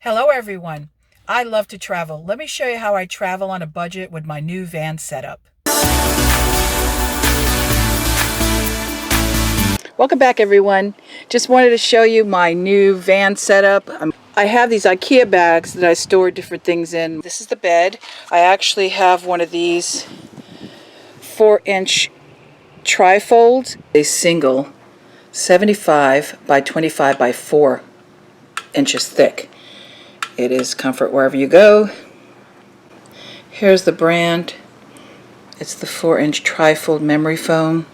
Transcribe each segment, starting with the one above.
Hello everyone. I love to travel. Let me show you how I travel on a budget with my new van setup. Welcome back everyone. Just wanted to show you my new van setup. I have these IKEA bags that I store different things in. This is the bed. I actually have one of these 4-inch trifolds, a single 75 by 25 by 4 inches thick. It is comfort wherever you go. Here's the brand. It's the 4-inch trifold memory foam.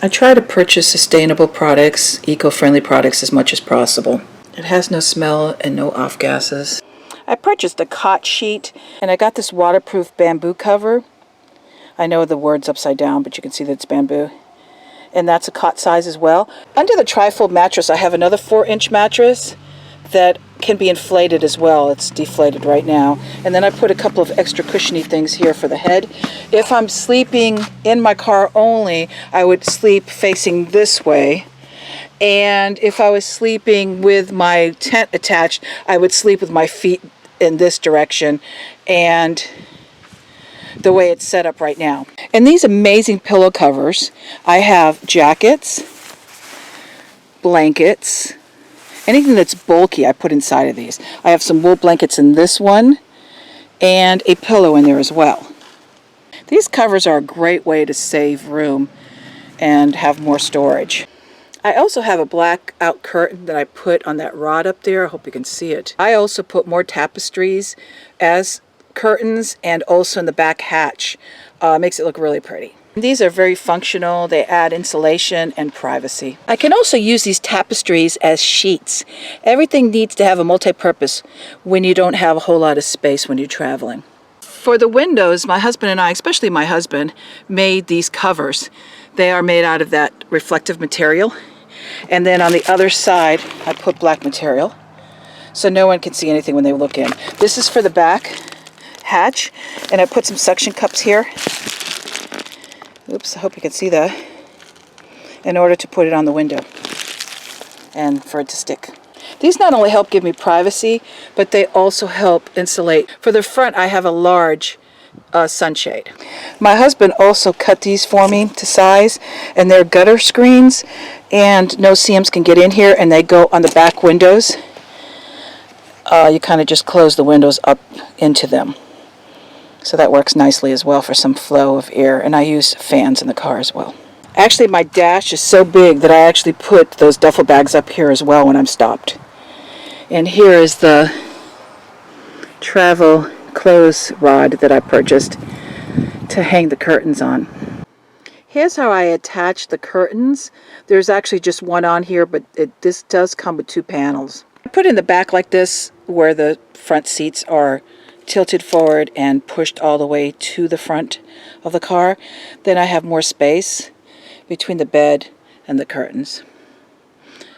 I try to purchase sustainable products, eco-friendly products as much as possible. It has no smell and no off gases. I purchased a cot sheet and I got this waterproof bamboo cover. I know the word's upside down, but you can see that it's bamboo. And that's a cot size as well. Under the trifold mattress, I have another 4-inch mattress that can be inflated as well. It's deflated right now. And then I put a couple of extra cushiony things here for the head. If I'm sleeping in my car only, I would sleep facing this way. And if I was sleeping with my tent attached, I would sleep with my feet in this direction and the way it's set up right now. And these amazing pillow covers, I have jackets, blankets, anything that's bulky I put inside of these. I have some wool blankets in this one and a pillow in there as well. These covers are a great way to save room and have more storage. I also have a blackout curtain that I put on that rod up there. I hope you can see it. I also put more tapestries as curtains and also in the back hatch. Makes it look really pretty. These are very functional. They add insulation and privacy. I can also use these tapestries as sheets. Everything needs to have a multi-purpose when you don't have a whole lot of space when you're traveling. For the windows, my husband and I, especially my husband, made these covers. They are made out of that reflective material. And then on the other side, I put black material so no one can see anything when they look in. This is for the back hatch, and I put some suction cups here. Oops, I hope you can see that. In order to put it on the window and for it to stick. These not only help give me privacy, but they also help insulate. For the front, I have a large sunshade. My husband also cut these for me to size, and they're gutter screens, and no CMs can get in here, and they go on the back windows. You kind of just close the windows up into them. So that works nicely as well for some flow of air, and I use fans in the car as well. Actually, my dash is so big that I actually put those duffel bags up here as well when I'm stopped. And here is the travel clothes rod that I purchased to hang the curtains on. Here's how I attach the curtains. There's actually just one on here, but this does come with 2 panels. I put it in the back like this, where the front seats are tilted forward and pushed all the way to the front of the car. Then I have more space between the bed and the curtains.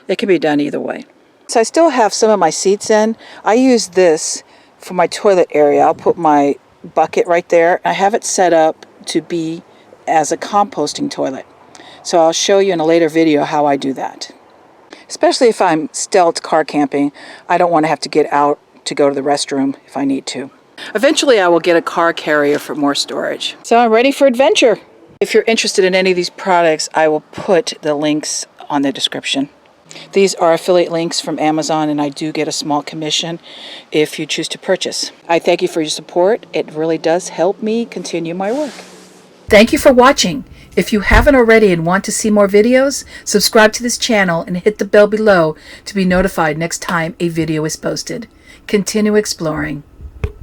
It can be done either way. So I still have some of my seats in. I use this for my toilet area. I'll put my bucket right there. I have it set up to be as a composting toilet. So I'll show you in a later video how I do that. Especially if I'm stealth car camping, I don't want to have to get out to go to the restroom if I need to. Eventually I will get a car carrier for more storage. So I'm ready for adventure. If you're interested in any of these products, I will put the links on the description. These are affiliate links from Amazon, and I do get a small commission if you choose to purchase. I thank you for your support. It really does help me continue my work. Thank you for watching. If you haven't already and want to see more videos, subscribe to this channel and hit the bell below to be notified next time a video is posted. Continue exploring.